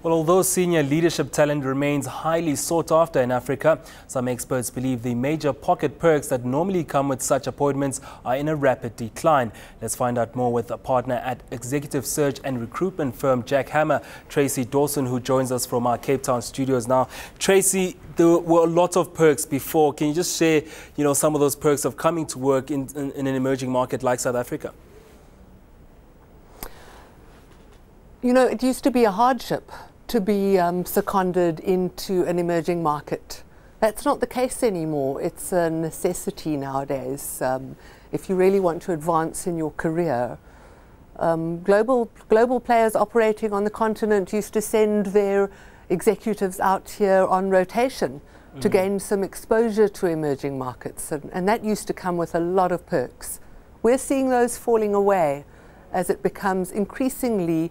Well, although senior leadership talent remains highly sought after in Africa, some experts believe the major pocket perks that normally come with such appointments are in a rapid decline. Let's find out more with a partner at executive search and recruitment firm Jack Hammer, Tracy Dawson, who joins us from our Cape Town studios now. Tracy, there were a lot of perks before. Can you just share, some of those perks of coming to work in an emerging market like South Africa? It used to be a hardship to be seconded into an emerging market. That's not the case anymore. It's a necessity nowadays. If you really want to advance in your career, global players operating on the continent used to send their executives out here on rotation to gain some exposure to emerging markets, and that used to come with a lot of perks. We're seeing those falling away as it becomes increasingly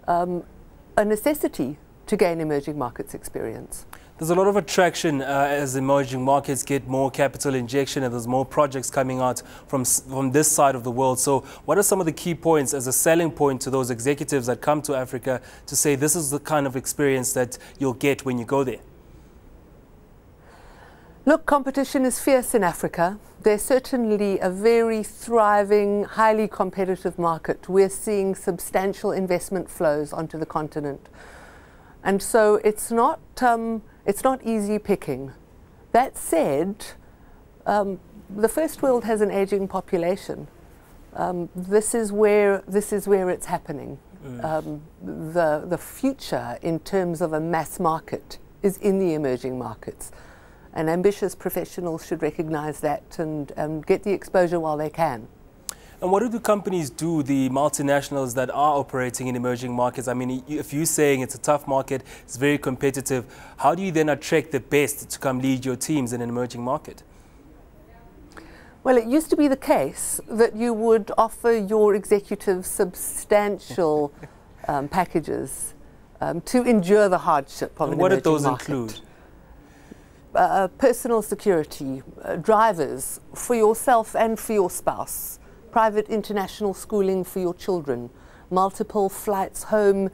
a necessity to gain emerging markets experience. There's a lot of attraction as emerging markets get more capital injection and there's more projects coming out from this side of the world. So what are some of the key points as a selling point to those executives that come to Africa to say this is the kind of experience that you'll get when you go there? Look, competition is fierce in Africa. There's certainly a very thriving, highly competitive market. We're seeing substantial investment flows onto the continent. And so it's not easy picking. That said, the first world has an aging population. This is where it's happening. The future in terms of a mass market is in the emerging markets. And ambitious professionals should recognize that and get the exposure while they can. And what do the companies do, the multinationals that are operating in emerging markets? I mean, if you're saying it's a tough market, it's very competitive, how do you then attract the best to come lead your teams in an emerging market? Well, it used to be the case that you would offer your executives substantial packages to endure the hardship of an emerging market. What did those include? Personal security, drivers for yourself and for your spouse, private international schooling for your children, multiple flights home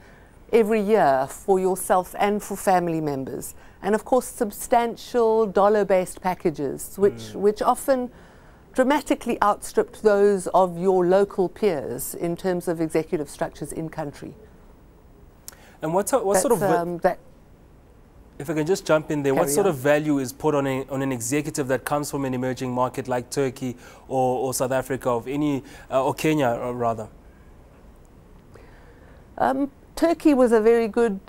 every year for yourself and for family members, and of course substantial dollar-based packages, which often dramatically outstripped those of your local peers in terms of executive structures in country. And what sort of if I can just jump in there, what sort of value is put on an executive that comes from an emerging market like Turkey or South Africa or Kenya rather? Turkey was a very good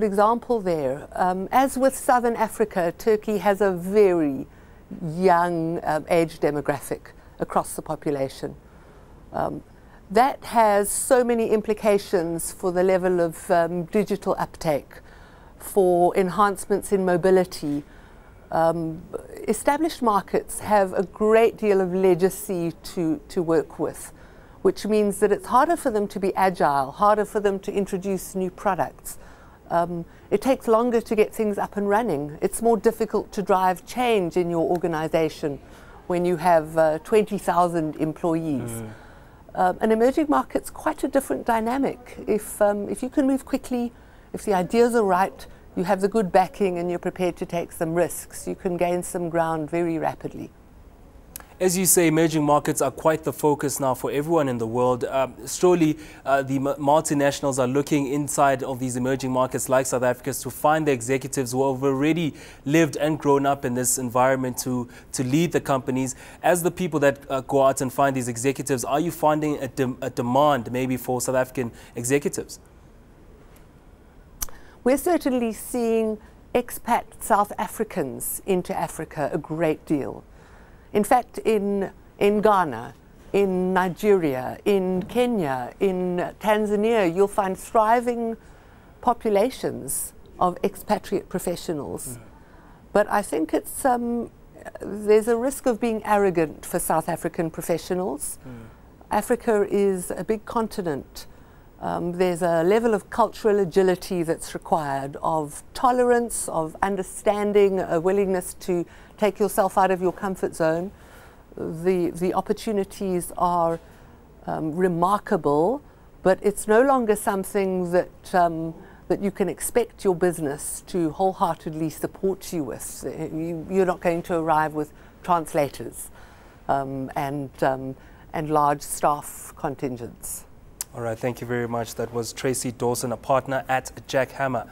example there. As with Southern Africa, Turkey has a very young age demographic across the population. That has so many implications for the level of digital uptake, for enhancements in mobility. Established markets have a great deal of legacy to work with, which means that it's harder for them to be agile, harder for them to introduce new products. It takes longer to get things up and running. It's more difficult to drive change in your organization when you have 20,000 employees. An emerging market's quite a different dynamic. If you can move quickly, if the ideas are right, you have the good backing and you're prepared to take some risks, you can gain some ground very rapidly. As you say, emerging markets are quite the focus now for everyone in the world. Surely the multinationals are looking inside of these emerging markets like South Africa to find the executives who have already lived and grown up in this environment to lead the companies. As the people that go out and find these executives, are you finding a demand maybe for South African executives? We're certainly seeing expat South Africans into Africa a great deal. In fact, in Ghana, in Nigeria, in Kenya, in Tanzania, you'll find thriving populations of expatriate professionals. But I think it's there's a risk of being arrogant for South African professionals. Africa is a big continent. There's a level of cultural agility that's required, of tolerance, of understanding, a willingness to take yourself out of your comfort zone. The opportunities are remarkable, but it's no longer something that that you can expect your business to wholeheartedly support you with. You're not going to arrive with translators and large staff contingents. All right, thank you very much. That was Tracy Dawson, a partner at Jack Hammer.